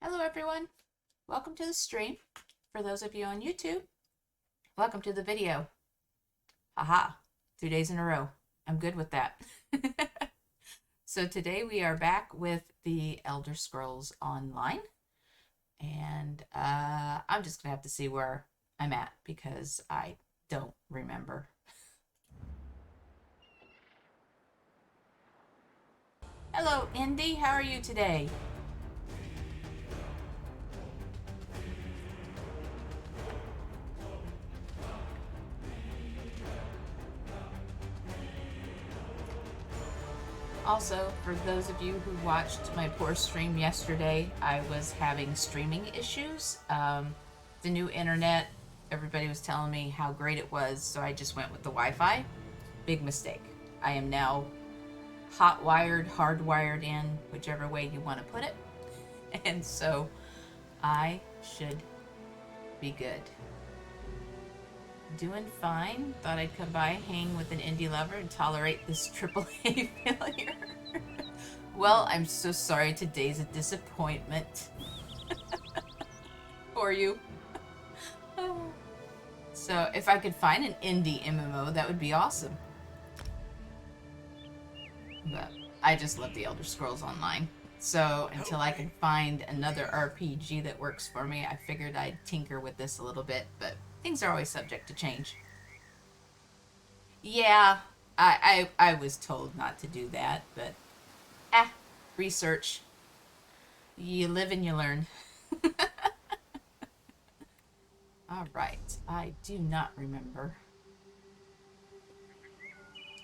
Hello everyone, welcome to the stream. For those of you on YouTube, welcome to the video. Haha, 2 days in a row. I'm good with that. So today we are back with the Elder Scrolls Online. And I'm just gonna have to see where I'm at because I don't remember. Hello Indy, how are you today? Also, for those of you who watched my poor stream yesterday, I was having streaming issues. The new internet, everybody was telling me how great it was, so I just went with the Wi-Fi. Big mistake. I am now hot wired, hardwired in, whichever way you want to put it. And so I should be good. Doing fine. Thought I'd come by, hang with an indie lover, and tolerate this AAA failure. Well, I'm so sorry. Today's a disappointment for you. So, if I could find an indie MMO, that would be awesome. But I just love the Elder Scrolls Online. So, until I can find another RPG that works for me, I figured I'd tinker with this a little bit, but things are always subject to change. Yeah, I was told not to do that, but research. You live and you learn. Alright, I do not remember.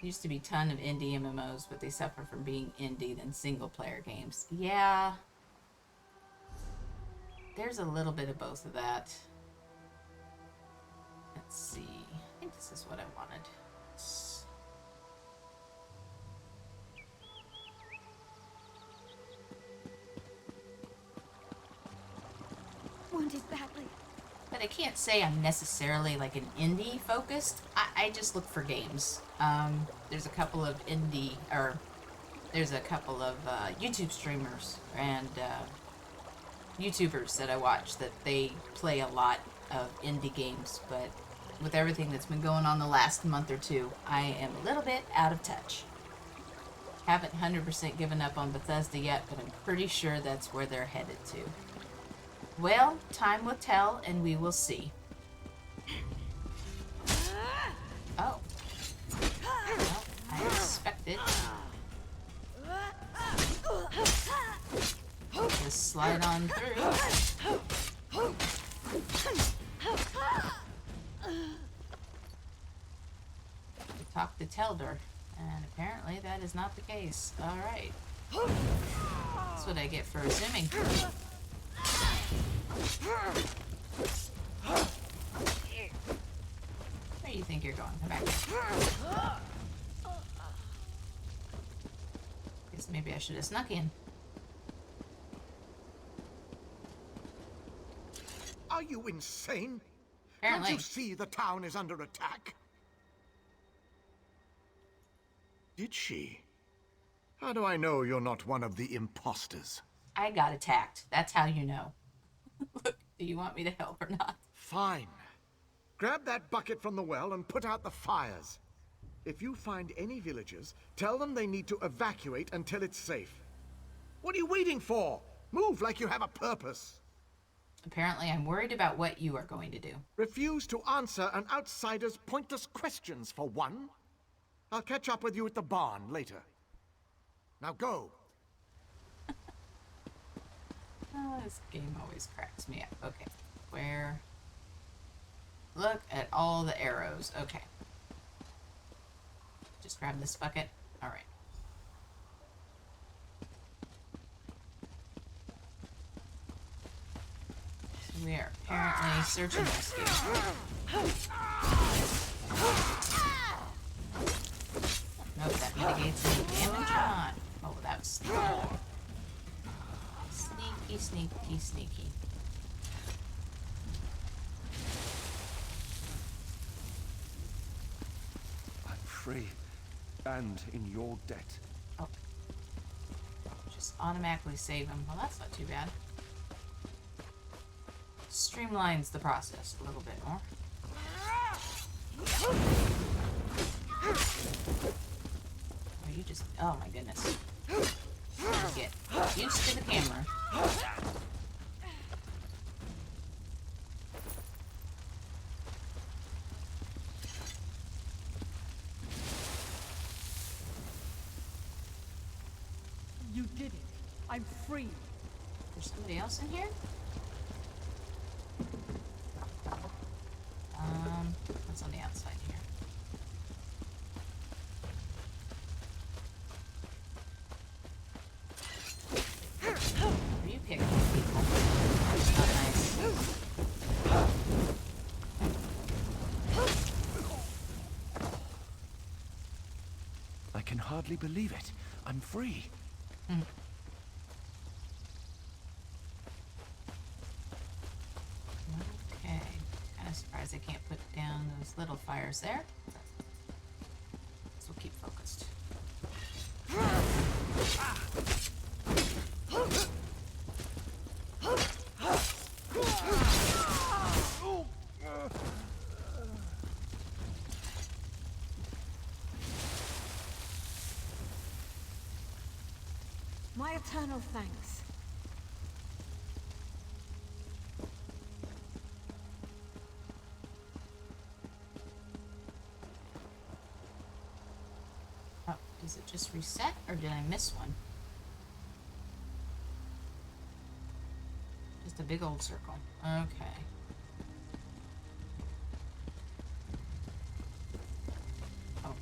Used to be a ton of indie MMOs, but they suffer from being indie than single player games. Yeah. There's a little bit of both of that. Let's see. I think this is what I wanted. Wounded badly. But I can't say I'm necessarily like an indie focused. I just look for games. There's a couple of indie, or there's a couple of YouTube streamers and YouTubers that I watch that they play a lot of indie games, but with everything that's been going on the last month or two, I am a little bit out of touch. Haven't 100% given up on Bethesda yet, but I'm pretty sure that's where they're headed to. Well, time will tell, and we will see. Oh. Well, I expected. Just slide on through. Talk to Telder, and apparently that is not the case. Alright. That's what I get for assuming. Where do you think you're going? Come back here. Guess maybe I should have snuck in. Are you insane? Apparently. Don't you see the town is under attack? Did she? How do I know you're not one of the imposters? I got attacked. That's how you know. Look, do you want me to help or not? Fine. Grab that bucket from the well and put out the fires. If you find any villagers, tell them they need to evacuate until it's safe. What are you waiting for? Move like you have a purpose. Apparently, I'm worried about what you are going to do. Refuse to answer an outsider's pointless questions, for one. I'll catch up with you at the barn later. Now go. Oh, this game always cracks me up. Okay, where? Look at all the arrows. Okay. Just grab this bucket. Alright. So we are apparently search and rescue. Nope, that mitigates any damage or not. Oh, that was sneaky, sneaky, sneaky. I'm free and in your debt. Oh. Just automatically save him. Well, that's not too bad. streamlines the process a little bit more. Oh, you just, oh my goodness. Get used to the camera. You did it. I'm free. There's somebody else in here? What's on the outside here? Are you picking people? That's not nice. I can hardly believe it. I'm free. Okay. Kind of surprised I can't put down those little fires there. So we'll keep focused. My eternal thanks. Oh, does it just reset, or did I miss one? Just a big old circle. Okay. Oh.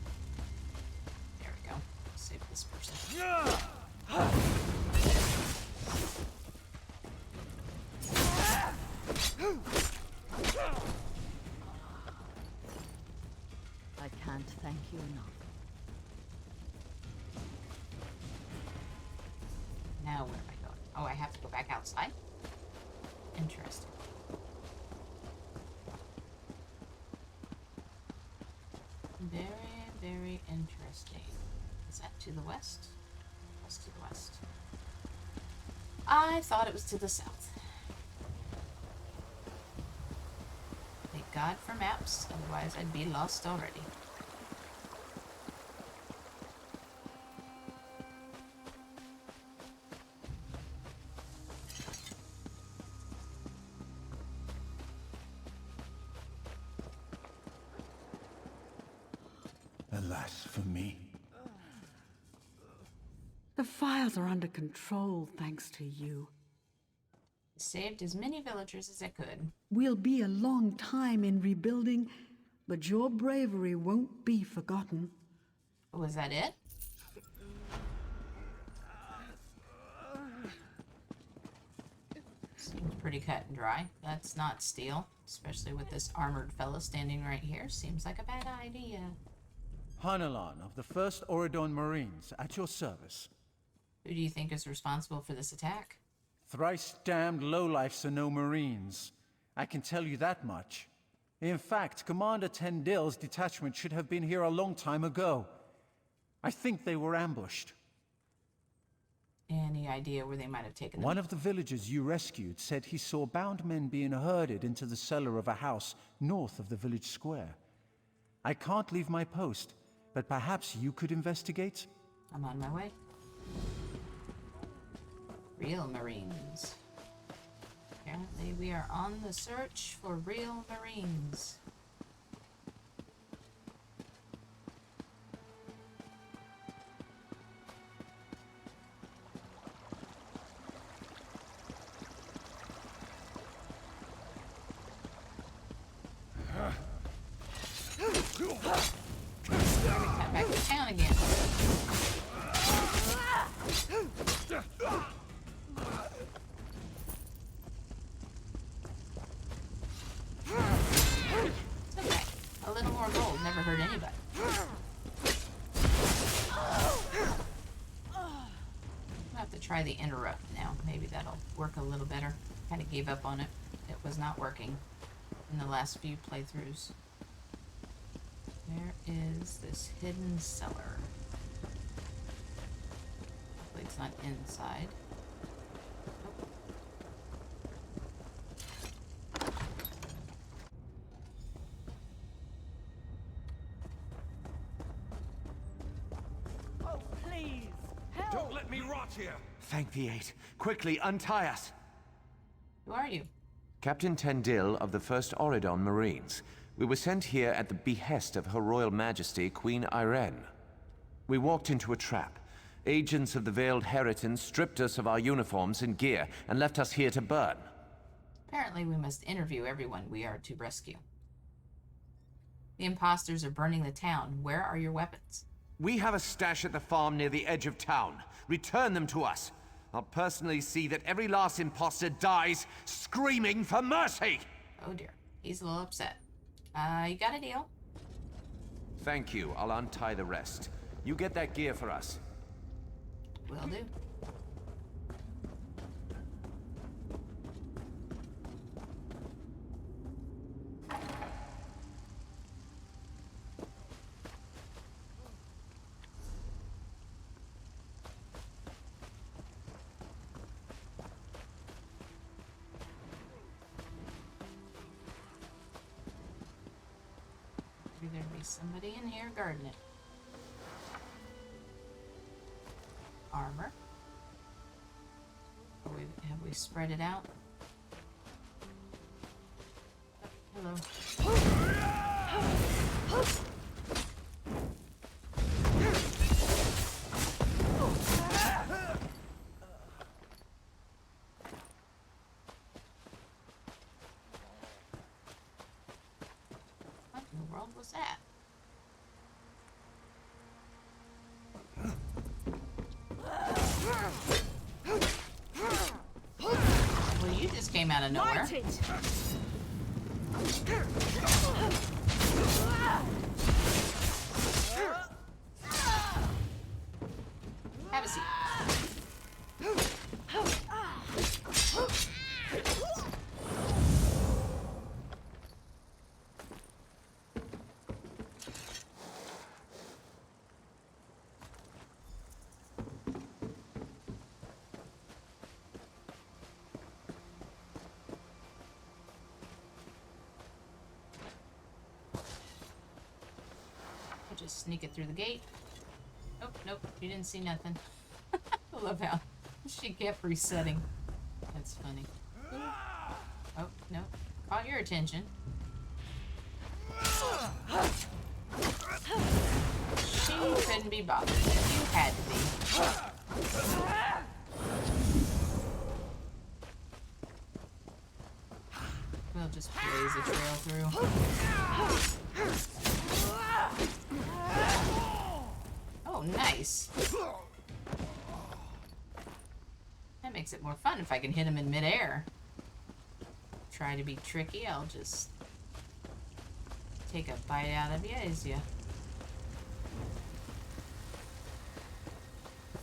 There we go. Save this person. I can't thank you enough. Now where am I going? Oh, I have to go back outside? Interesting. Very, very interesting. Is that to the west? West to the west. I thought it was to the south. Thank God for maps, otherwise I'd be lost already. Alas for me. The fires are under control thanks to you. Saved as many villagers as I could. We'll be a long time in rebuilding, but your bravery won't be forgotten. Was that it? Seems pretty cut and dry. That's not steel, especially with this armored fella standing right here. Seems like a bad idea. Hanulan of the 1st Oridon Marines, at your service. Who do you think is responsible for this attack? Thrice damned lowlifes are no Marines. I can tell you that much. In fact, Commander Tendil's detachment should have been here a long time ago. I think they were ambushed. Any idea where they might have taken them? One of the villagers you rescued said he saw bound men being herded into the cellar of a house north of the village square. I can't leave my post, but perhaps you could investigate? I'm on my way. Real Marines. Apparently we are on the search for real Marines. Cut back to town again. It's okay. A little more gold never hurt anybody. I'll have to try the interrupt now. Maybe that'll work a little better. Kind of gave up on it. It was not working in the last few playthroughs. Where is this hidden cellar? Hopefully it's not inside. let me rot here! Thank the Eight. Quickly, untie us! Who are you? Captain Tendil of the 1st Oridon Marines. We were sent here at the behest of Her Royal Majesty, Queen Irene. We walked into a trap. Agents of the Veiled Heritans stripped us of our uniforms and gear and left us here to burn. Apparently we must interview everyone we are to rescue. The imposters are burning the town. Where are your weapons? We have a stash at the farm near the edge of town. Return them to us. I'll personally see that every last imposter dies screaming for mercy! Oh dear. He's a little upset. You got a deal? Thank you. I'll untie the rest. You get that gear for us. Will do. Maybe there'd be somebody in here guarding it. Armor. Have we spread it out? Oh, hello. What in the world was that? Well, you just came out of nowhere. Light it! Have a seat. I'll just sneak it through the gate. Oh, nope, you didn't see nothing. I love how she kept resetting. That's funny. Oh, no. Caught your attention. She couldn't be bothered. You had to be. We'll just blaze a trail through. Oh, nice. That makes it more fun if I can hit him in midair. Try to be tricky, I'll just take a bite out of you as you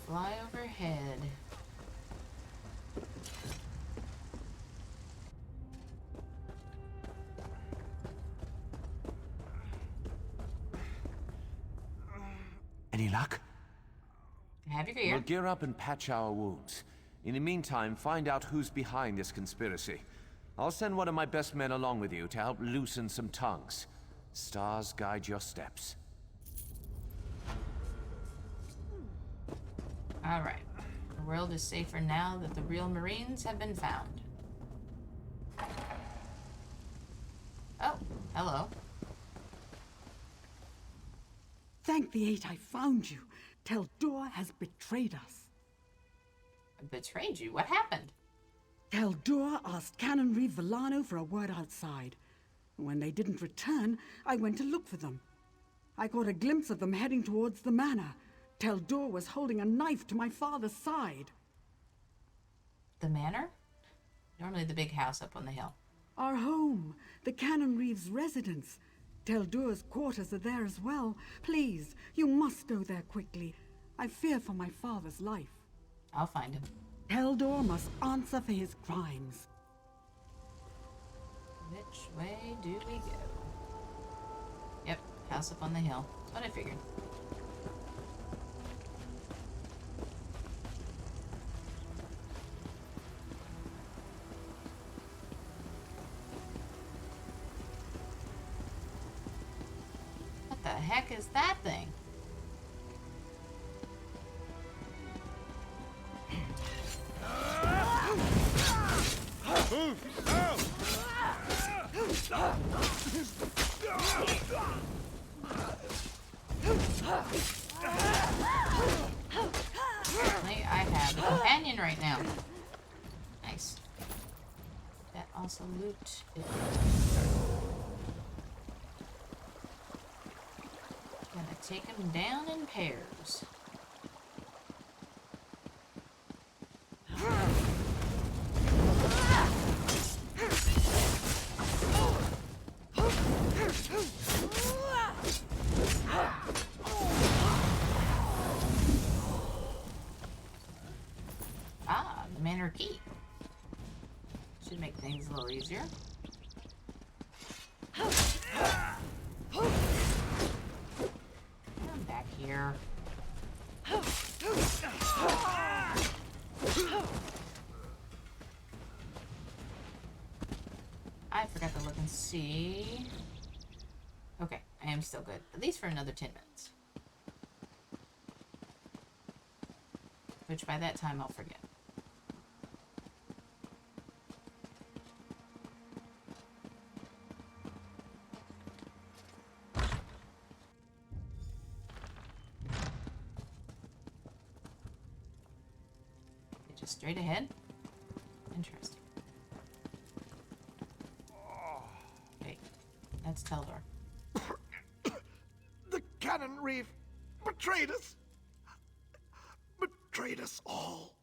fly overhead. Any luck? Have your We'll gear. gear up and patch our wounds. In the meantime, find out who's behind this conspiracy. I'll send one of my best men along with you to help loosen some tongues. Stars guide your steps. Alright. The world is safer now that the real Marines have been found. Oh, hello. Thank the Eight I found you. Teldor has betrayed us. I betrayed you? What happened? Teldor asked Canon Reeve Villano for a word outside. When they didn't return, I went to look for them. I caught a glimpse of them heading towards the manor. Teldor was holding a knife to my father's side. The manor? Normally the big house up on the hill. Our home, the Canon Reeve's residence. Teldor's quarters are there as well. Please, you must go there quickly. I fear for my father's life. I'll find him. Teldor must answer for his crimes. Which way do we go? Yep, house up on the hill. That's what I figured. What the heck is that thing? Apparently, I have a companion right now. Nice. That also loot it. Gonna take them down in pairs. Ah, the manor key. Should make things a little easier. Come back here. I forgot to look and see. Okay, I am still good. At least for another 10 minutes. Which by that time I'll forget. Just straight ahead? Interesting. Wait, that's Teldor. The Cannon Reef betrayed us. Betrayed us all.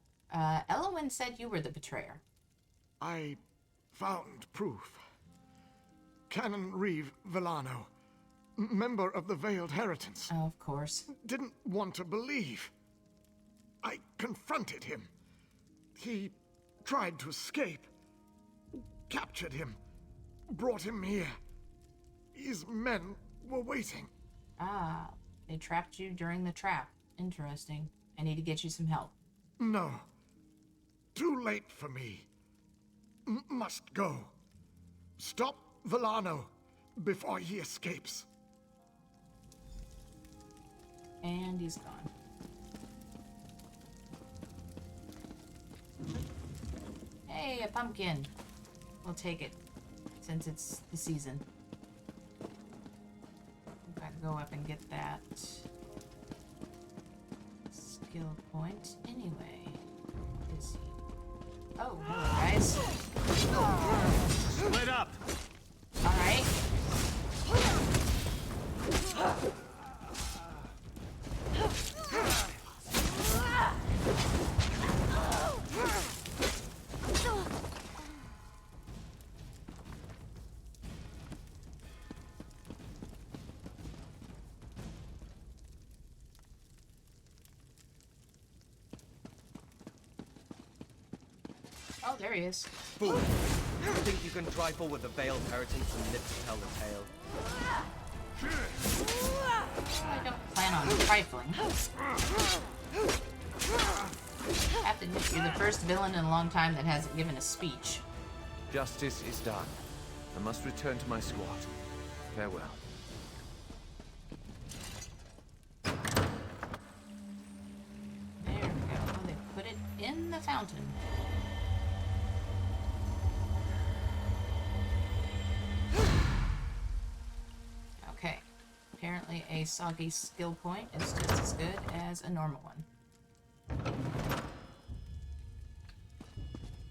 Elowin said you were the betrayer. I found proof. Canon Reeve Villano, member of the Veiled Heritance, Oh, of course. didn't want to believe. I confronted him. He tried to escape. Captured him. Brought him here. His men were waiting. Ah, they trapped you during the trap. Interesting. I need to get you some help. No. Too late for me. Must go. Stop Villano before he escapes. And he's gone. Hey, a pumpkin. We'll take it, since it's the season. I've got to go up and get that skill point anyway. Where is he? Oh, hello, guys. Split up! Alright. Oh, there he is. Fool! You think you can trifle with the Veiled Heritance and live to tell the tale? I don't plan on trifling. I have to admit, you're the first villain in a long time that hasn't given a speech. Justice is done. I must return to my squad. Farewell. There we go. Oh, they put it in the fountain. Okay. Apparently a soggy skill point is just as good as a normal one.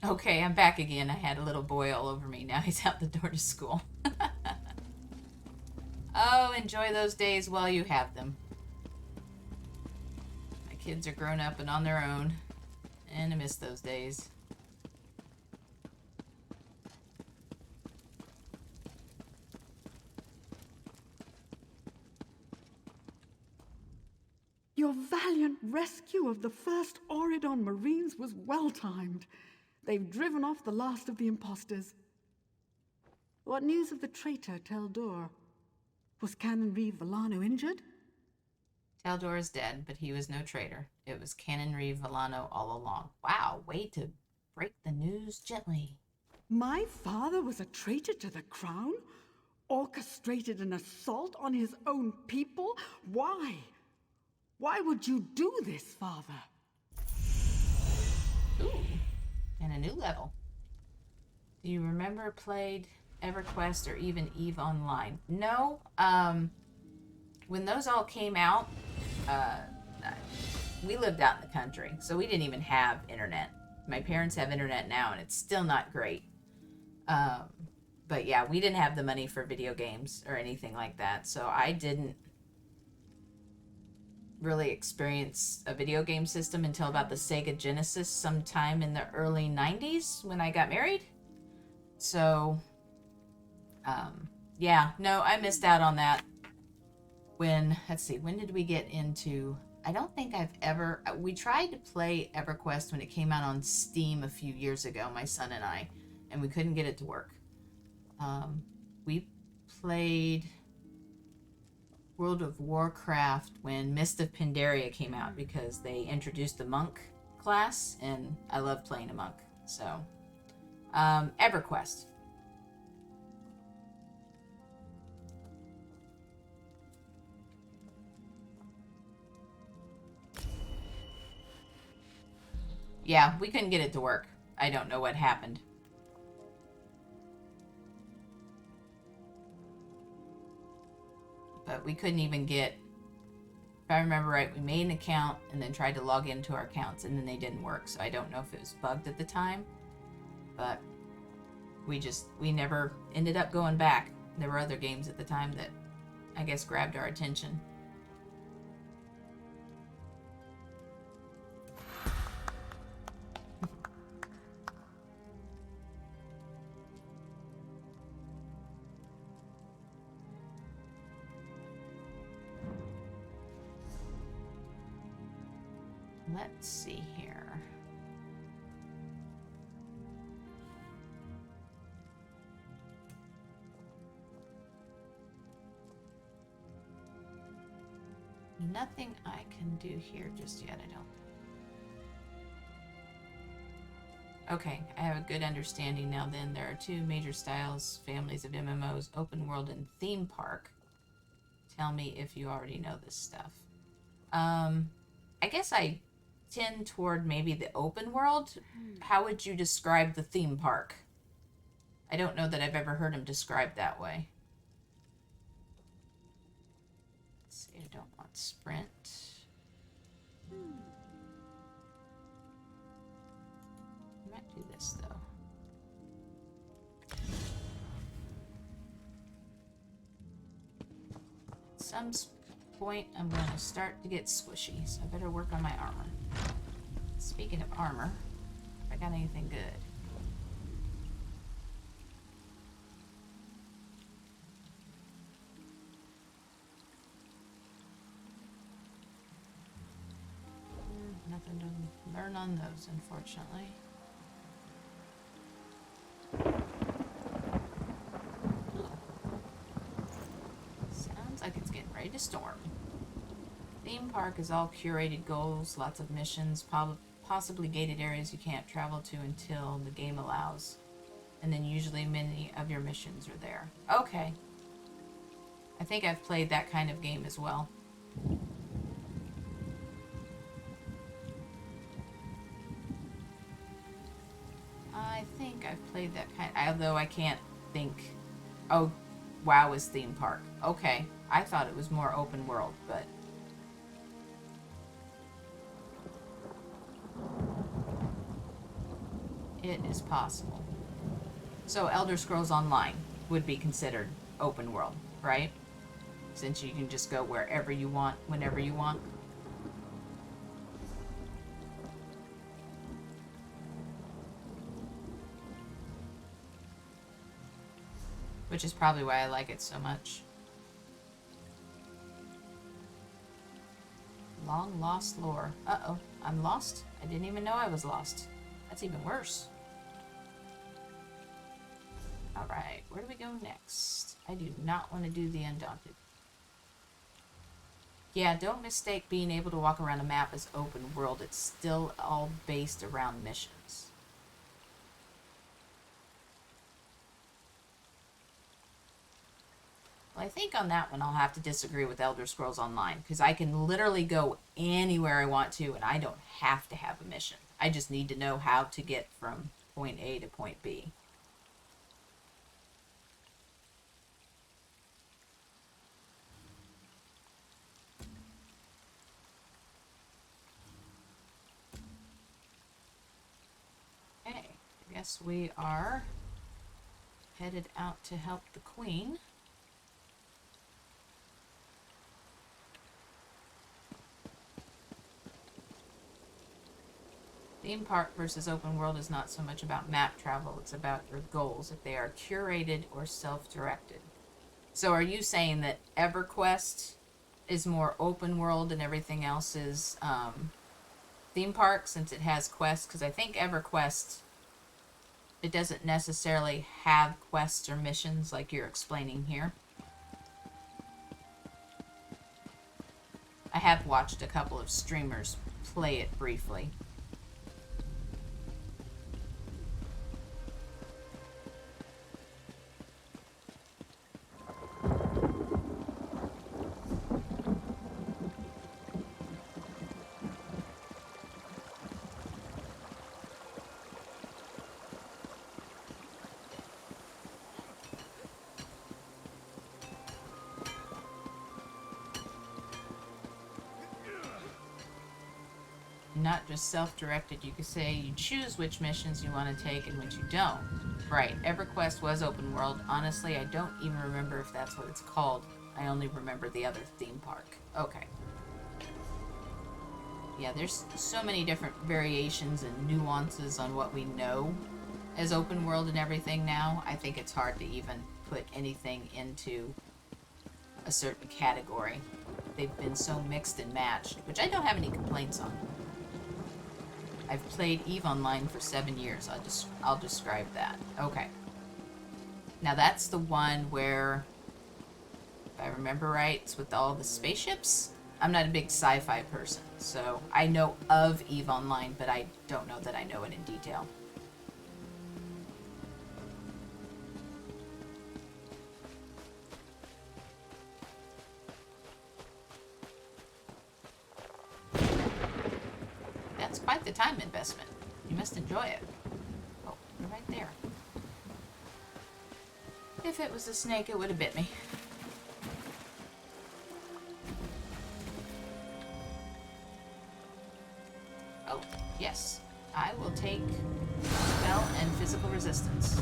Okay, I'm back again. I had a little boy all over me. Now he's out the door to school. Oh, enjoy those days while you have them. My kids are grown up and on their own, and I miss those days. Your valiant rescue of the first Auridon Marines was well-timed. They've driven off the last of the imposters. What news of the traitor, Teldor? Was Canon Reeve Villano injured? Teldor is dead, but he was no traitor. It was Canon Reeve Villano all along. Wow, way to break the news gently. My father was a traitor to the crown? Orchestrated an assault on his own people? Why? Why would you do this, father? Ooh, and a new level. Do you remember played EverQuest or even EVE Online? No. When those all came out, we lived out in the country, so we didn't even have internet. My parents have internet now, and it's still not great. But yeah, we didn't have the money for video games or anything like that, so I didn't really experience a video game system until about the Sega Genesis sometime in the early 90s when I got married. So, yeah, no, I missed out on that. When did we get into... I don't think I've ever... We tried to play EverQuest when it came out on Steam a few years ago, my son and I, and we couldn't get it to work. We played World of Warcraft when Mist of Pandaria came out because they introduced the monk class, and I love playing a monk. So, EverQuest. Yeah, we couldn't get it to work. I don't know what happened. But we couldn't even get... If I remember right, we made an account and then tried to log into our accounts, and then they didn't work. So I don't know if it was bugged at the time. But we never ended up going back. There were other games at the time that I guess grabbed our attention. Let's see here. Nothing I can do here just yet, I don't. Okay, I have a good understanding now then. There are two major families of MMOs, open world and theme park. Tell me if you already know this stuff. I guess I tend toward maybe the open world. How would you describe the theme park? I don't know that I've ever heard him described that way. Let's see, I don't want sprint. I might do this though. At some point, I'm going to start to get squishy, so I better work on my armor. Speaking of armor, if I got anything good. Nothing to learn on those, unfortunately. Sounds like it's getting ready to storm. Theme park is all curated goals, lots of missions, possibly gated areas you can't travel to until the game allows. And then usually many of your missions are there. Okay. I think I've played that kind of game as well. I think I've played that kind, although I can't think. Oh, WoW is theme park. Okay. I thought it was more open world, but... It is possible. So Elder Scrolls Online would be considered open world, right? Since you can just go wherever you want, whenever you want. Which is probably why I like it so much. Long lost lore. Uh-oh, I'm lost? I didn't even know I was lost. That's even worse. Alright, where do we go next? I do not want to do the Undaunted. Yeah, don't mistake being able to walk around a map as open world. It's still all based around missions. Well, I think on that one I'll have to disagree with Elder Scrolls Online, because I can literally go anywhere I want to and I don't have to have a mission. I just need to know how to get from point A to point B. guess we are headed out to help the queen. Theme park versus open world is not so much about map travel, it's about your goals, if they are curated or self-directed. So are you saying that EverQuest is more open world and everything else is theme park, since it has quests? Because I think EverQuest, it doesn't necessarily have quests or missions like you're explaining here. I have watched a couple of streamers play it briefly. Not just self-directed. You could say you choose which missions you want to take and which you don't. Right, EverQuest was open world. Honestly, I don't even remember if that's what it's called. I only remember the other theme park. Okay. Yeah, there's so many different variations and nuances on what we know as open world and everything now. I think it's hard to even put anything into a certain category. They've been so mixed and matched, which I don't have any complaints on. I've played EVE Online for 7 years. I'll describe that. Okay. Now that's the one where, if I remember right, it's with all the spaceships. I'm not a big sci-fi person, so I know of EVE Online, but I don't know that I know it in detail. That's quite the time investment. You must enjoy it. Oh, you're right there. If it was a snake, it would have bit me. Oh, yes. I will take spell and physical resistance.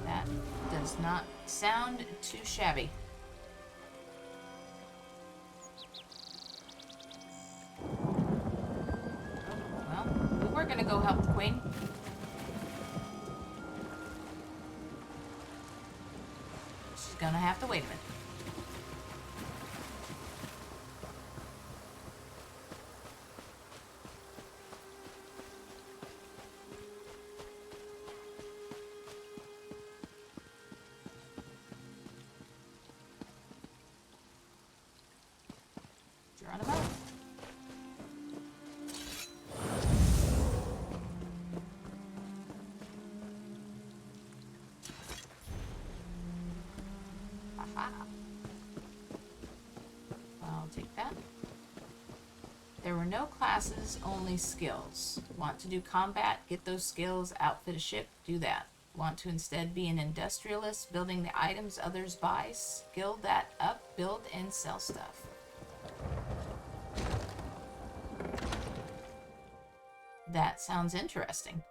That does not sound too shabby. We're gonna go help the queen. She's gonna have to wait a minute. You're on a boat. I'll take that. There were no classes, only skills. Want to do combat? Get those skills. Outfit a ship? Do that. Want to instead be an industrialist, building the items others buy? Skill that up, build and sell stuff. That sounds interesting.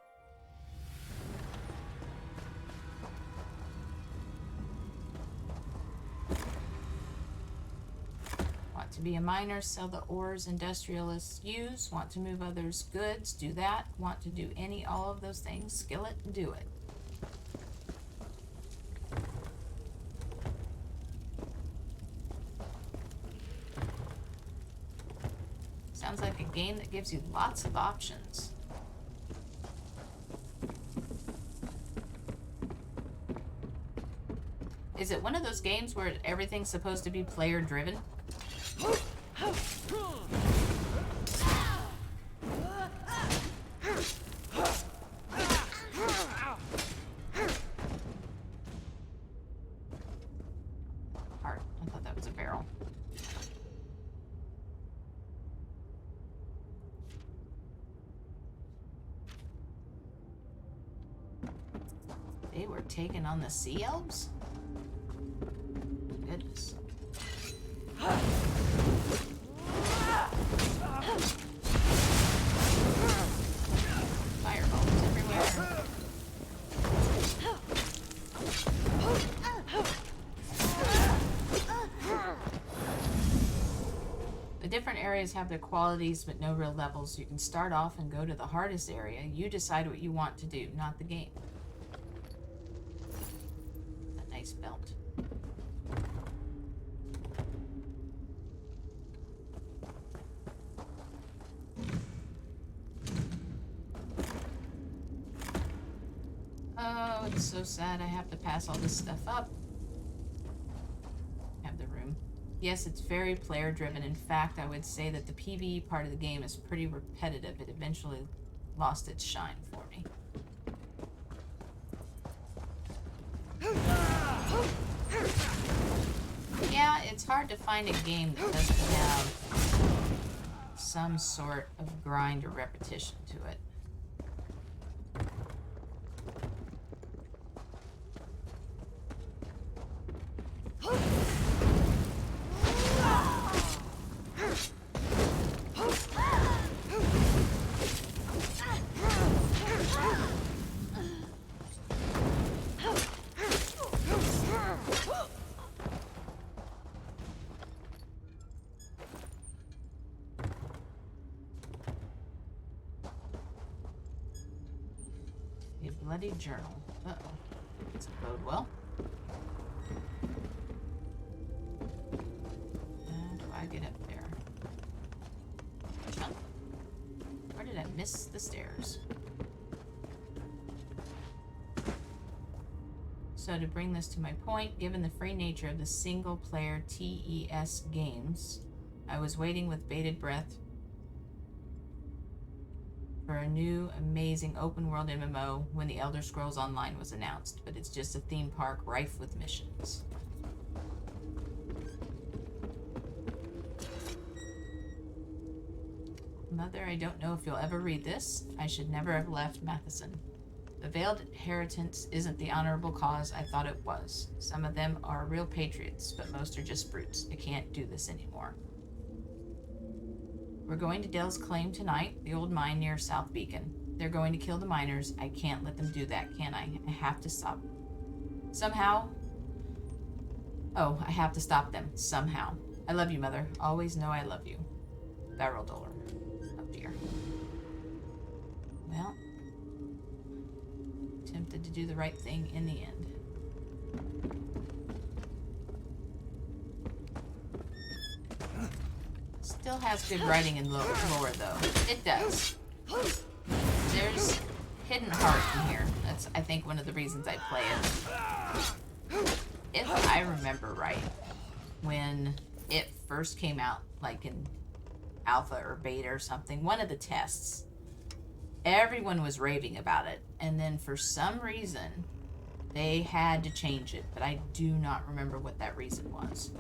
To be a miner, sell the ores industrialists use. Want to move others' goods, do that. Want to do all of those things, skill it and do it. Sounds like a game that gives you lots of options. Is it one of those games where everything's supposed to be player driven? Heart. I thought that was a barrel. They were taking on the sea elves? Goodness. Fire. areas have their qualities but no real levels. You can start off and go to the hardest area. You decide what you want to do, not the game. A nice belt. Oh, it's so sad I have to pass all this stuff up. Have the room. Yes, it's very player driven. In fact, I would say that the PvE part of the game is pretty repetitive. It eventually lost its shine for me. Yeah, it's hard to find a game that doesn't have some sort of grind or repetition to it. Bloody journal. Uh-oh. It's a bode well. How do I get up there? Jump? Where did I miss the stairs? So to bring this to my point, given the free nature of the single-player TES games, I was waiting with bated breath for a new, amazing open-world MMO when the Elder Scrolls Online was announced, but it's just a theme park rife with missions. Mother, I don't know if you'll ever read this. I should never have left Matheson. The Veiled Inheritance isn't the honorable cause I thought it was. Some of them are real patriots, but most are just brutes. I can't do this anymore. We're going to Dell's Claim tonight, the old mine near South Beacon. They're going to kill the miners. I can't let them do that, can I? I have to stop. Somehow. Oh, I have to stop them. Somehow. I love you, Mother. Always know I love you. Barrel Dollar. Oh, dear. Well. Tempted to do the right thing in the end. Still has good writing and lore, though. It does. There's hidden heart in here. That's, I think, one of the reasons I play it. If I remember right, when it first came out, like in alpha or beta or something, one of the tests, everyone was raving about it. And then for some reason, they had to change it. But I do not remember what that reason was.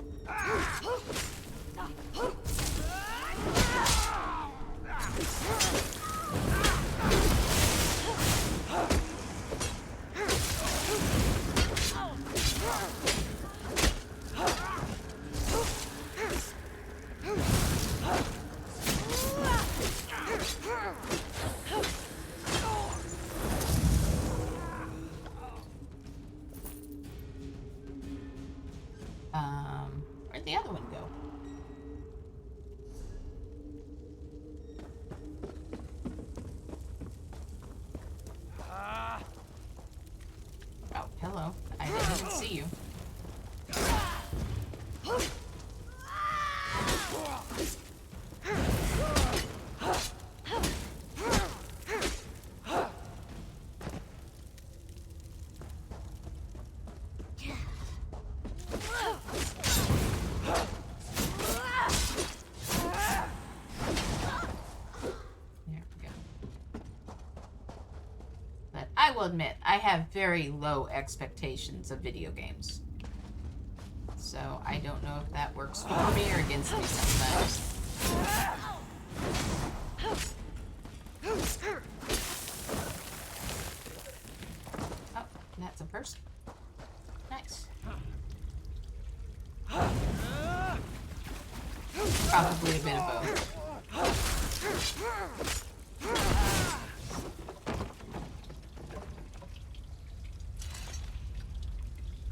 Where'd the other one go? Oh, hello. I didn't even see you. I will admit, I have very low expectations of video games. So I don't know if that works for me or against me sometimes. Oh, that's a person. Nice. Probably a bit of both.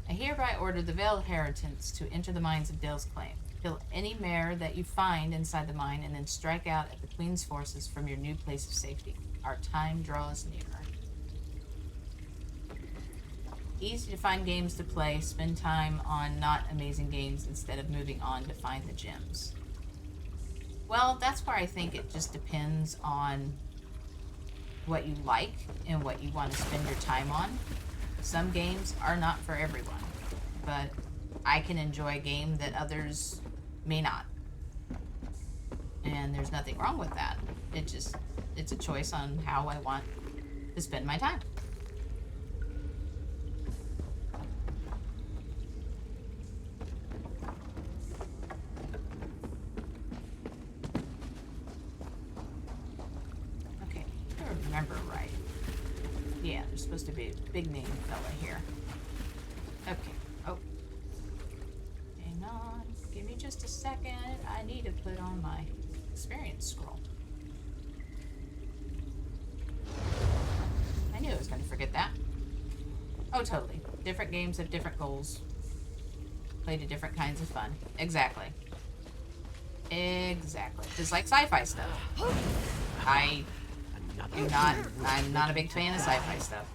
I hereby order the Veiled Inheritance to enter the mines of Dell's Claim. Kill any mare that you find inside the mine, and then strike out at the Queen's forces from your new place of safety. Our time draws nearer. Easy to find games to play. Spend time on not amazing games instead of moving on to find the gems. Well, that's where I think it just depends on what you like and what you want to spend your time on. Some games are not for everyone, but I can enjoy a game that others may not. And there's nothing wrong with that. It's a choice on how I want to spend my time. Okay, if I remember right. Yeah, there's supposed to be a big name fella here. Okay. Oh. Hang on. Give me just a second. I need to put on my experience scroll. I knew I was going to forget that. Oh, totally. Different games have different goals. Play to different kinds of fun. Exactly. Exactly. Just like sci-fi stuff. I'm not a big fan of sci-fi stuff.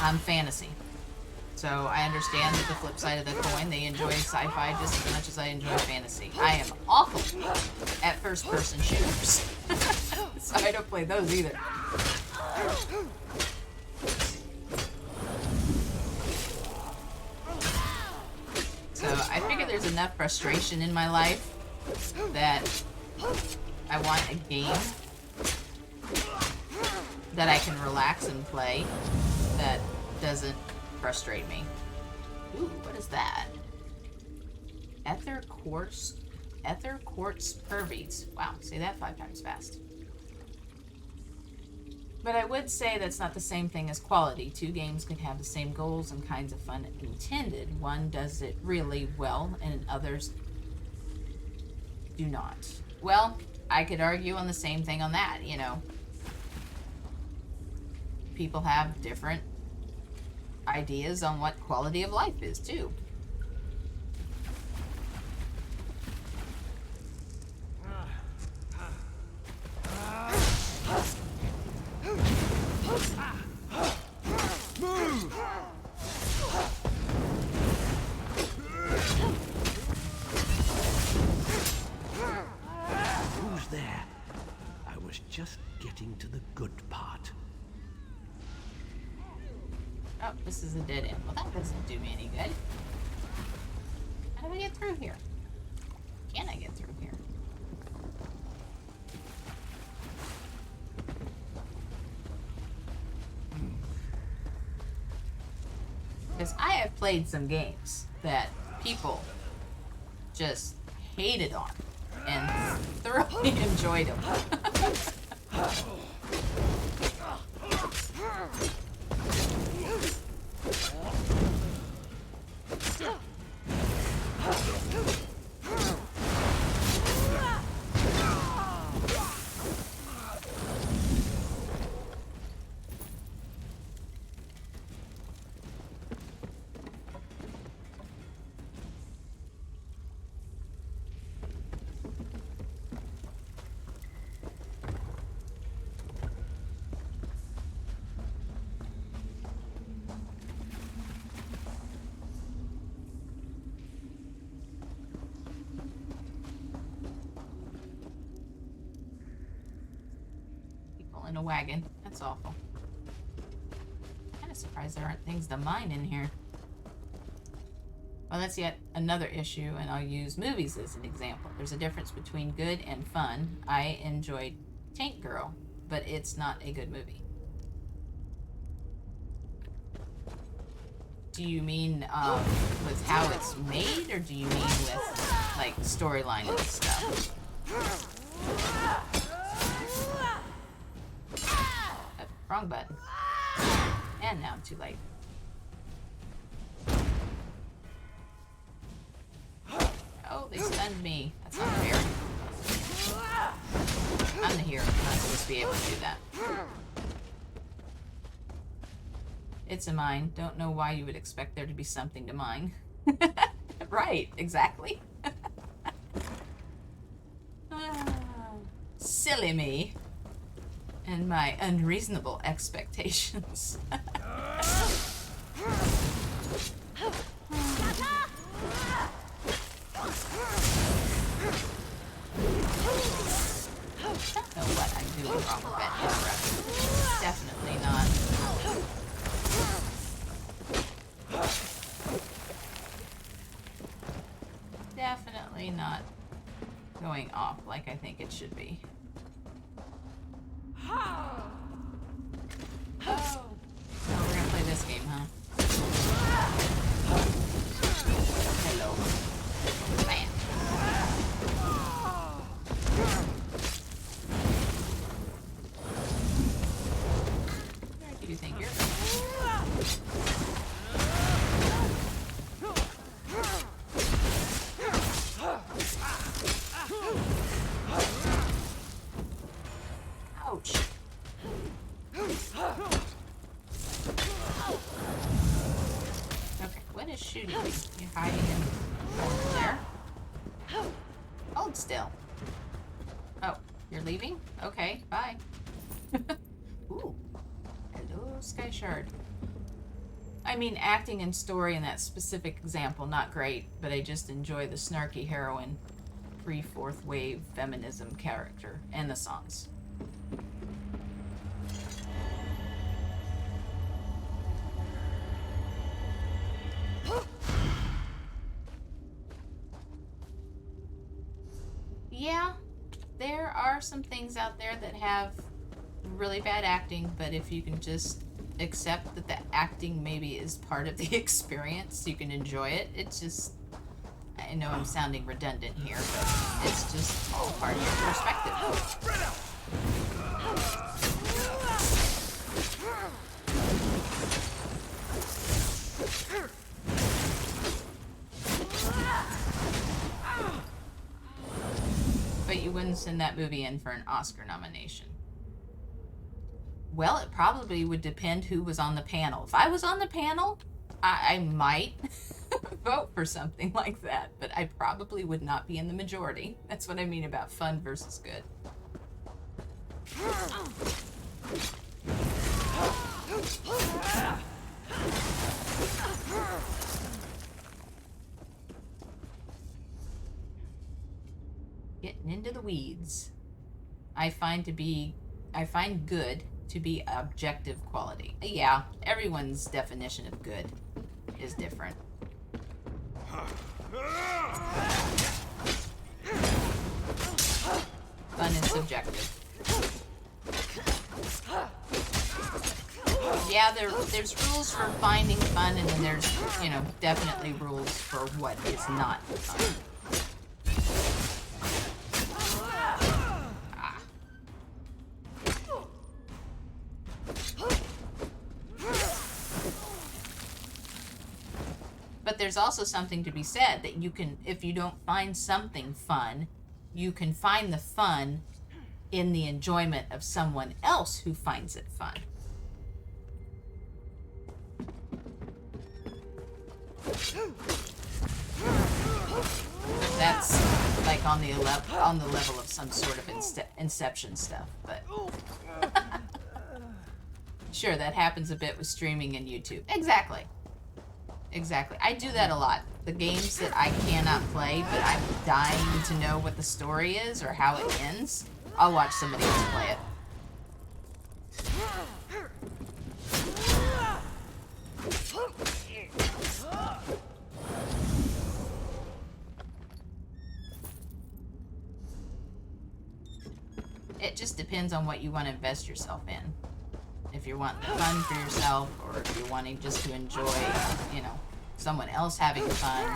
I'm fantasy. So I understand that the flip side of the coin, they enjoy sci-fi just as much as I enjoy fantasy. I am awful at first-person shooters. So I don't play those either. So I figure there's enough frustration in my life that I want a game that I can relax and play that doesn't frustrate me. Ooh, what is that? Ether quartz pervites. Wow, say that 5 times fast. But I would say that's not the same thing as quality. Two games can have the same goals and kinds of fun intended. One does it really well, and others do not. Well, I could argue on the same thing on that, you know. People have different ideas on what quality of life is, too. Who's there? I was just getting to the good part. Oh, this is a dead end. Well, that doesn't do me any good. How do I get through here? Can I get through here? Because I have played some games that people just hated on and thoroughly enjoyed them. In a wagon. That's awful. Kind of surprised there aren't things to mine in here. Well, that's yet another issue, and I'll use movies as an example. There's a difference between good and fun. I enjoyed Tank Girl, but it's not a good movie. Do you mean with how it's made, or do you mean with like storyline and stuff? Wrong button. And now I'm too late. Oh, they stunned me. That's not fair. I'm the hero. I'm not supposed to be able to do that. It's a mine. Don't know why you would expect there to be something to mine. Right, exactly. Silly me. And my unreasonable expectations. I don't know what I'm doing wrong with that interruption. Definitely not. Definitely not going off like I think it should be. Oh, we're gonna play this game, huh? Hello. Bam. Where do you think you're going? Ouch. Okay, what is shooting me? You're hiding in the corner there. Hold still. Oh, you're leaving? Okay, bye. Ooh. Hello, Sky Shard. I mean, acting and story in that specific example, not great, but I just enjoy the snarky heroine, pre-fourth wave feminism character, and the songs. Yeah, there are some things out there that have really bad acting, but if you can just accept that the acting maybe is part of the experience, you can enjoy it. It's just, I know I'm sounding redundant here, but it's just all part of your perspective. But you wouldn't send that movie in for an Oscar nomination. Well, it probably would depend who was on the panel. If I was on the panel, I might vote for something like that, but I probably would not be in the majority. That's what I mean about fun versus good. Getting into the weeds. I find good to be objective quality. Yeah, everyone's definition of good is different. Fun is subjective. Yeah, there's rules for finding fun, and then there's, definitely rules for what is not fun. But there's also something to be said that you can, if you don't find something fun, you can find the fun in the enjoyment of someone else who finds it fun. But that's like on the level of some sort of Inception stuff, but sure, that happens a bit with streaming and YouTube. Exactly. I do that a lot. The games that I cannot play, but I'm dying to know what the story is or how it ends, I'll watch somebody else play it. It just depends on what you want to invest yourself in. If you're wanting fun for yourself, or if you're wanting just to enjoy, someone else having fun.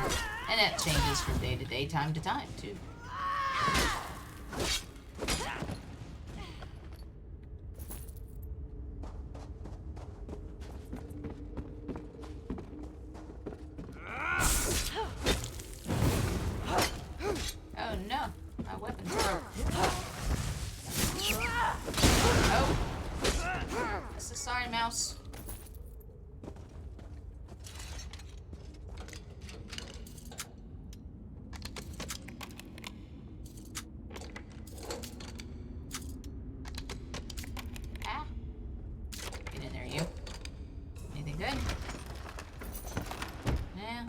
And it changes from day to day, time to time, too. Oh no, my weapon's broke. Oh. Sorry, mouse. good. Yeah.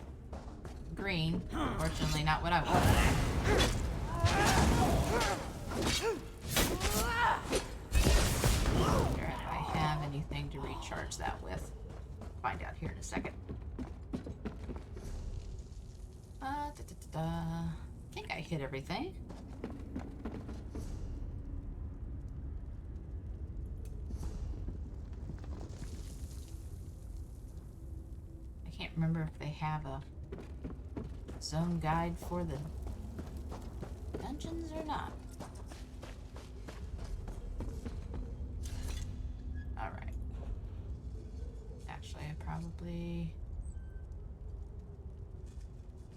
Green. Unfortunately, not what I want. Wonder if I have anything to recharge that with. Find out here in a second. I think I hit everything. I can't remember if they have a zone guide for the dungeons or not. Alright. Actually, I probably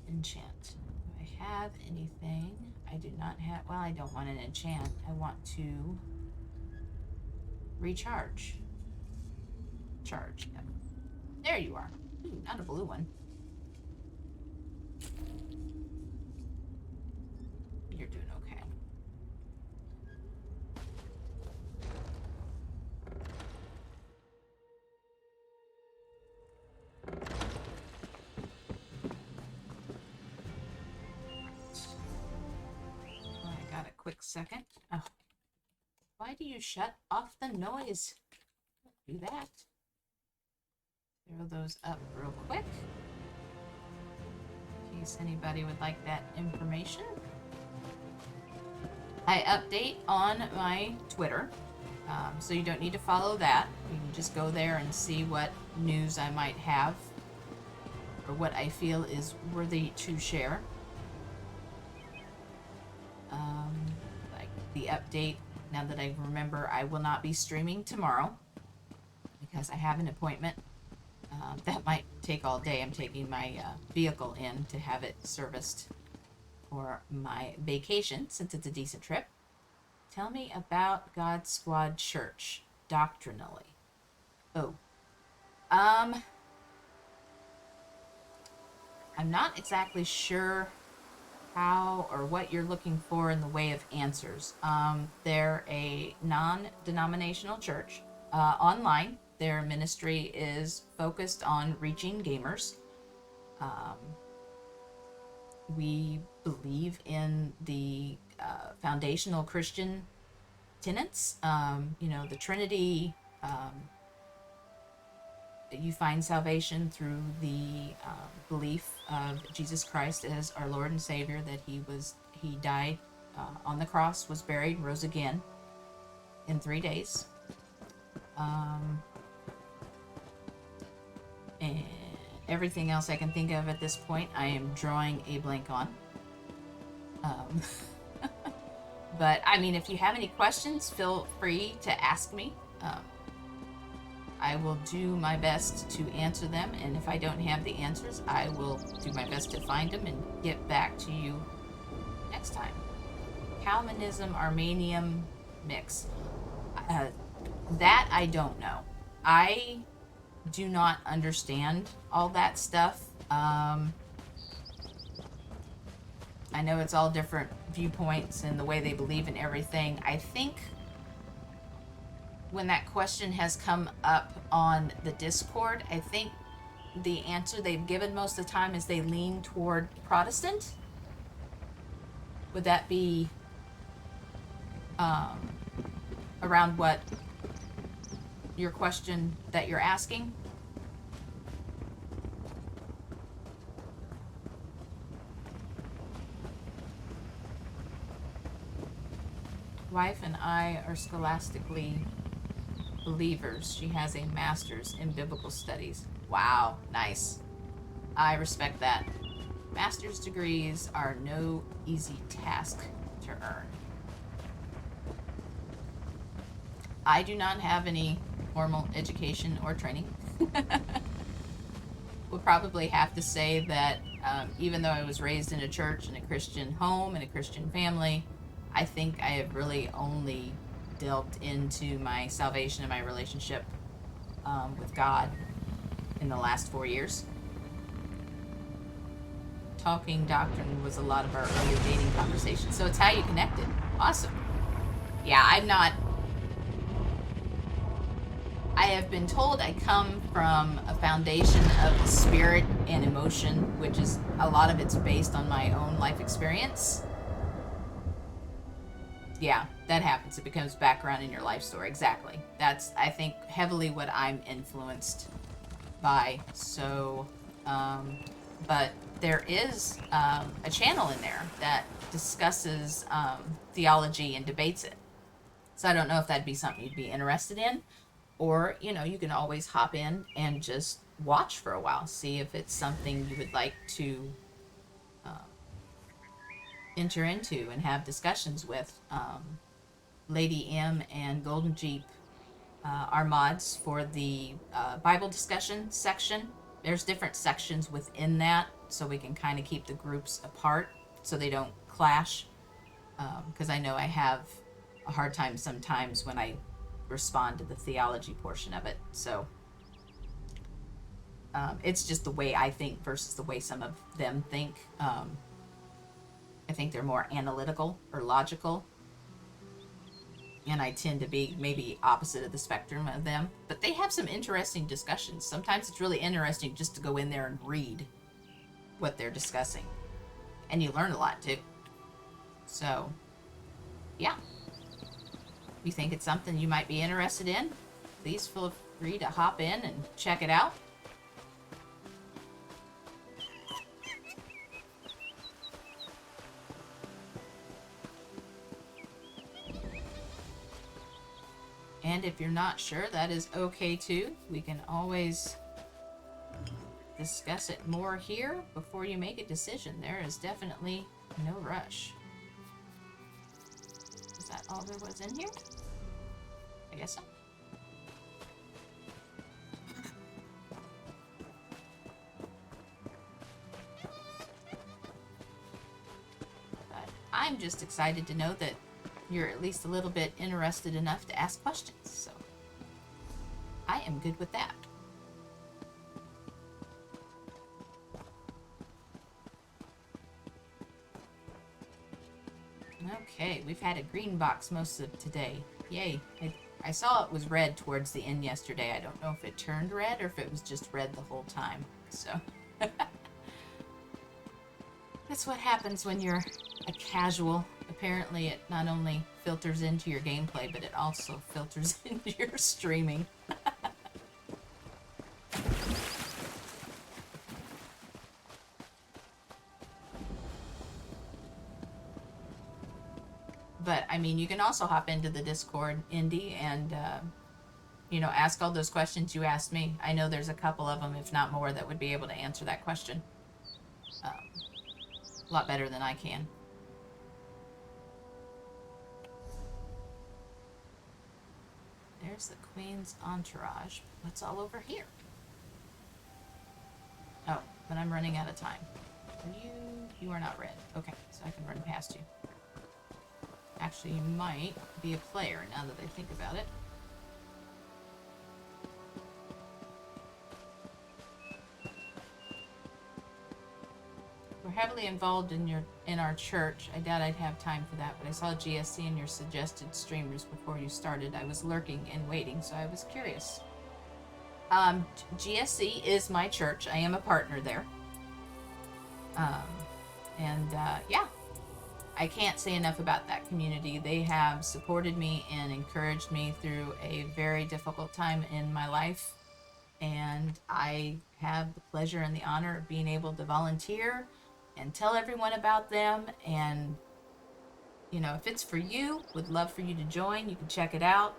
enchant. Do I have anything? I do not have. Well, I don't want an enchant. I want to recharge. Charge. Yep. There you are. Ooh, not a blue one. You're doing okay. Oh, I got a quick second. Oh. Why do you shut off the noise? Don't do that. Throw those up real quick. In case anybody would like that information. I update on my Twitter, so you don't need to follow that. You can just go there and see what news I might have or what I feel is worthy to share. Like the update, now that I remember, I will not be streaming tomorrow because I have an appointment. That might take all day. I'm taking my vehicle in to have it serviced for my vacation, since it's a decent trip. Tell me about God Squad Church, doctrinally. Oh. I'm not exactly sure how or what you're looking for in the way of answers. They're a non-denominational church, online. Their ministry is focused on reaching gamers. We believe in the foundational Christian tenets. The Trinity. You find salvation through the belief of Jesus Christ as our Lord and Savior, that he died on the cross, was buried, rose again in 3 days. And everything else I can think of at this point, I am drawing a blank on. But, I mean, if you have any questions, feel free to ask me. I will do my best to answer them, and if I don't have the answers, I will do my best to find them and get back to you next time. Calvinism, Armenian mix. That I don't know. I do not understand all that stuff. I know it's all different viewpoints and the way they believe in everything. I think when that question has come up on the Discord, I think the answer they've given most of the time is they lean toward Protestant. Would that be around what your question that you're asking? Wife and I are scholastically believers. She has a master's in biblical studies. Wow, nice. I respect that. Master's degrees are no easy task to earn. I do not have any formal education or training. We'll probably have to say that even though I was raised in a church, in a Christian home, in a Christian family, I think I have really only delved into my salvation and my relationship with God in the last 4 years. Talking doctrine was a lot of our early dating conversations, so it's how you connected. Awesome. Yeah, I have been told I come from a foundation of spirit and emotion, which is a lot of it's based on my own life experience. Yeah, that happens. It becomes background in your life story. Exactly. That's, I think, heavily what I'm influenced by. So, but there is a channel in there that discusses theology and debates it. So I don't know if that'd be something you'd be interested in. Or, you know, you can always hop in and just watch for a while. See if it's something you would like to enter into and have discussions with. Lady M and Golden Jeep are mods for the Bible discussion section. There's different sections within that, so we can kind of keep the groups apart so they don't clash. Because I know I have a hard time sometimes when I respond to the theology portion of it. So it's just the way I think versus the way some of them think. I think they're more analytical or logical. And I tend to be maybe opposite of the spectrum of them. But they have some interesting discussions. Sometimes it's really interesting just to go in there and read what they're discussing. And you learn a lot too. So, yeah. If you think it's something you might be interested in, please feel free to hop in and check it out. And if you're not sure, that is okay too. We can always discuss it more here before you make a decision. There is definitely no rush. Is that all there was in here? I guess so. But I'm just excited to know that you're at least a little bit interested enough to ask questions, so I am good with that. Okay, we've had a green box most of today. Yay. I saw it was red towards the end yesterday. I don't know if it turned red or if it was just red the whole time. So that's what happens when you're a casual. Apparently it not only filters into your gameplay, but it also filters into your streaming. But, I mean, you can also hop into the Discord, Indy, and, you know, ask all those questions you asked me. I know there's a couple of them, if not more, that would be able to answer that question. A lot better than I can. There's the Queen's entourage. What's all over here? Oh, but I'm running out of time. Are you... You are not red. Okay, so I can run past you. Actually, you might be a player now that I think about it. We're heavily involved in our church. I doubt I'd have time for that, but I saw GSC and your suggested streamers before you started. I was lurking and waiting, so I was curious. GSC is my church. I am a partner there. Yeah. I can't say enough about that community. They have supported me and encouraged me through a very difficult time in my life. And I have the pleasure and the honor of being able to volunteer and tell everyone about them. And, you know, if it's for you, would love for you to join. You can check it out.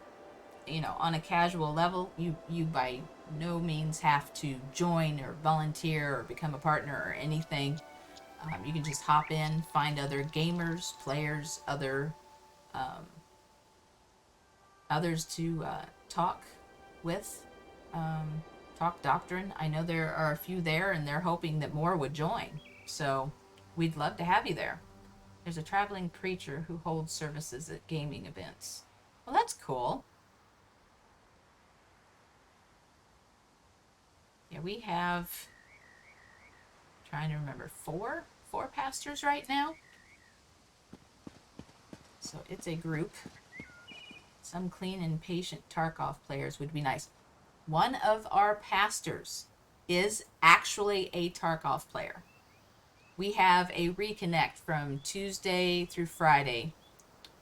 You know, on a casual level, you by no means have to join or volunteer or become a partner or anything. You can just hop in, find other gamers, players, others to talk with, talk doctrine. I know there are a few there, and they're hoping that more would join. So we'd love to have you there. There's a traveling preacher who holds services at gaming events. Well, that's cool. Yeah, we have... trying to remember, four pastors right now. So it's a group. Some clean and patient Tarkov players would be nice. one of our pastors is actually a Tarkov player. We have a reconnect from Tuesday through Friday.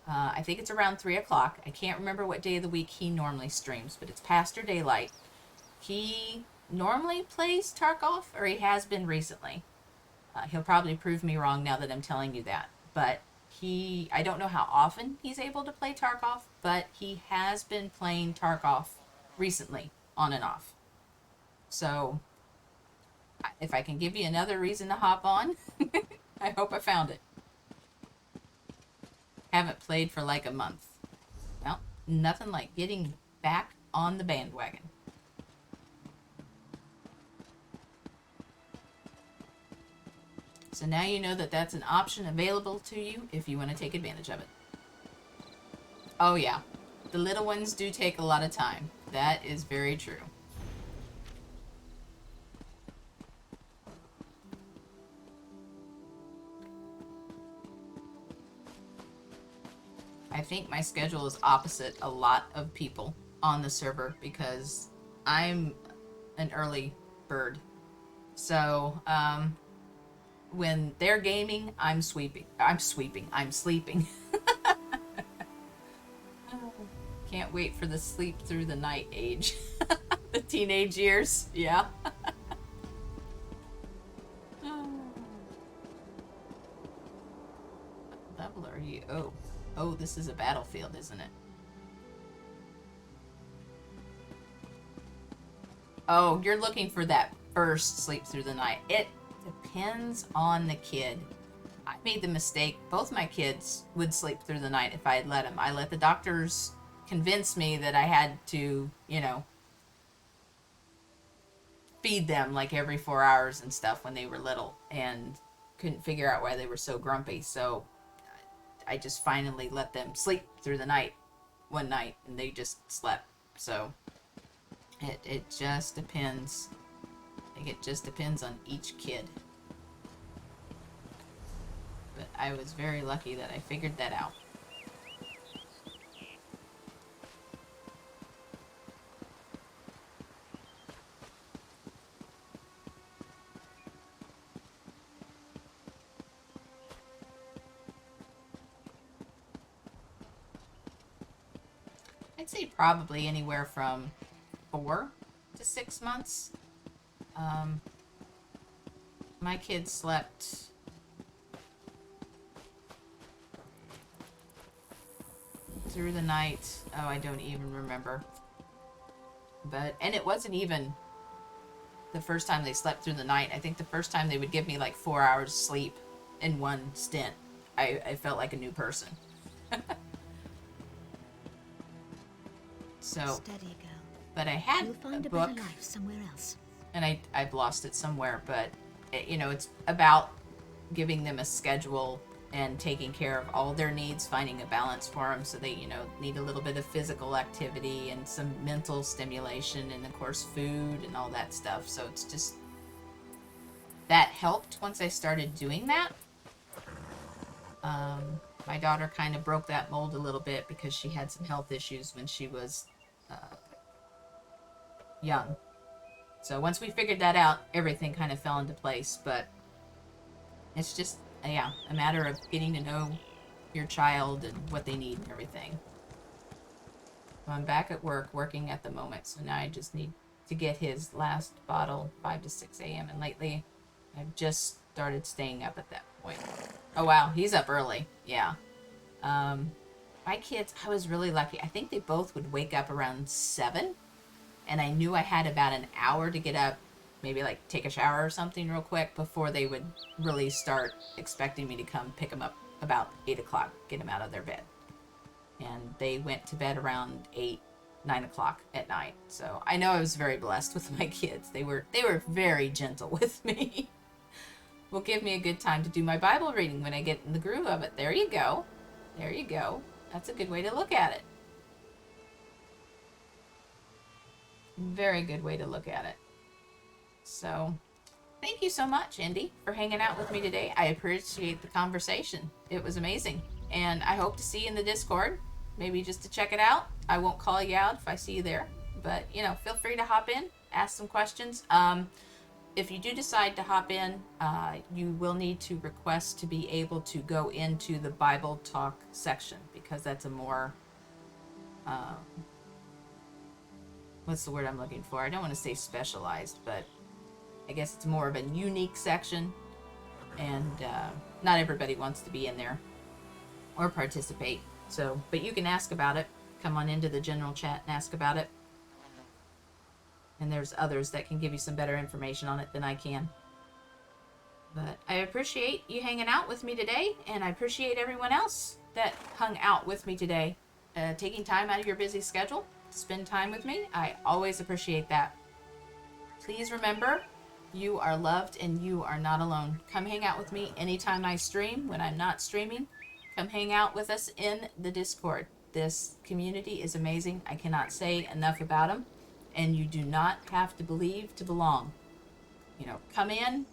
I think it's around 3 o'clock. I can't remember what day of the week he normally streams, but it's Pastor Daylight. He normally plays Tarkov, or he has been recently. He'll probably prove me wrong now that I'm telling you that. But I don't know how often he's able to play Tarkov, but he has been playing Tarkov recently, on and off. So, if I can give you another reason to hop on, I hope I found it. Haven't played for like a month. Well, nothing like getting back on the bandwagon. So now you know that that's an option available to you if you want to take advantage of it. Oh yeah, the little ones do take a lot of time. That is very true. I think my schedule is opposite a lot of people on the server because I'm an early bird. So, when they're gaming, I'm sleeping. Can't wait for the sleep through the night age. The teenage years, yeah. What level are you? Oh, this is a battlefield, isn't it? Oh, you're looking for that first sleep through the night. It depends on the kid. I made the mistake. Both my kids would sleep through the night if I had let them. I let the doctors convince me that I had to, feed them like every 4 hours and stuff when they were little, and couldn't figure out why they were so grumpy. So I just finally let them sleep through the night one night, and they just slept. So it just depends. I think it just depends on each kid. But I was very lucky that I figured that out. I'd say probably anywhere from 4 to 6 months. My kids slept through the night. Oh, I don't even remember. And it wasn't even the first time they slept through the night. I think the first time they would give me like 4 hours sleep in one stint. I felt like a new person. So, Steady, girl. but I had You'll find a a book, better life somewhere else. and I've lost it somewhere, but it's about giving them a schedule and taking care of all their needs, finding a balance for them, so they need a little bit of physical activity and some mental stimulation, and of course food and all that stuff. So it's just that helped once I started doing that. My daughter kind of broke that mold a little bit because she had some health issues when she was young. So once we figured that out, everything kind of fell into place. But it's just, a matter of getting to know your child and what they need and everything. So I'm back at work, working at the moment. So now I just need to get his last bottle, 5 to 6 a.m. And lately, I've just started staying up at that point. Oh, wow. He's up early. Yeah. My kids, I was really lucky. I think they both would wake up around 7. And I knew I had about an hour to get up, maybe like take a shower or something real quick before they would really start expecting me to come pick them up about 8 o'clock, get them out of their bed. And they went to bed around 8, 9 o'clock at night. So I know I was very blessed with my kids. They were very gentle with me. Will give me a good time to do my Bible reading when I get in the groove of it. There you go. There you go. That's a good way to look at it. Very good way to look at it. So, thank you so much, Indy, for hanging out with me today. I appreciate the conversation. It was amazing. And I hope to see you in the Discord. Maybe just to check it out. I won't call you out if I see you there. But, you know, feel free to hop in, ask some questions. If you do decide to hop in, you will need to request to be able to go into the Bible Talk section, because that's a more, what's the word I'm looking for? I don't want to say specialized, but I guess it's more of a unique section, and not everybody wants to be in there or participate. So, but you can ask about it. Come on into the general chat and ask about it. And there's others that can give you some better information on it than I can. But I appreciate you hanging out with me today, and I appreciate everyone else that hung out with me today, taking time out of your busy schedule to spend time with me. I always appreciate that. Please remember, you are loved and you are not alone. Come hang out with me anytime I stream. When I'm not streaming, come hang out with us in the Discord. This community is amazing. I cannot say enough about them. And you do not have to believe to belong. You know, come in.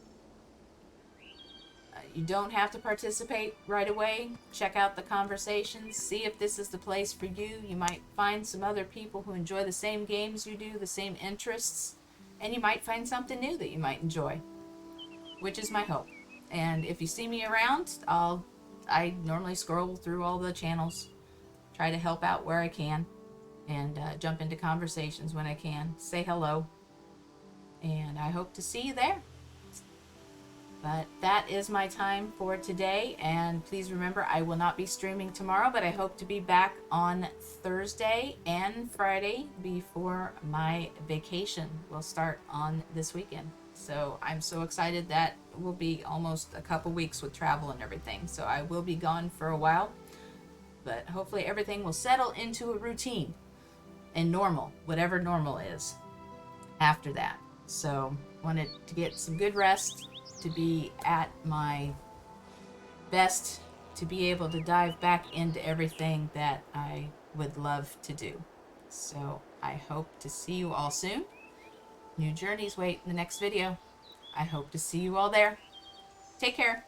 You don't have to participate right away. Check out the conversations. See if this is the place for you. You might find some other people who enjoy the same games you do, the same interests. And you might find something new that you might enjoy, which is my hope. And if you see me around, I normally scroll through all the channels, try to help out where I can, and jump into conversations when I can. Say hello, and I hope to see you there. But that is my time for today, and please remember, I will not be streaming tomorrow, but I hope to be back on Thursday and Friday before my vacation will start on this weekend. So I'm so excited. That will be almost a couple weeks with travel and everything, so I will be gone for a while, but hopefully everything will settle into a routine and normal, whatever normal is after that. So wanted to get some good rest, to be at my best, to be able to dive back into everything that I would love to do. So I hope to see you all soon. New journeys wait in the next video. I hope to see you all there. Take care.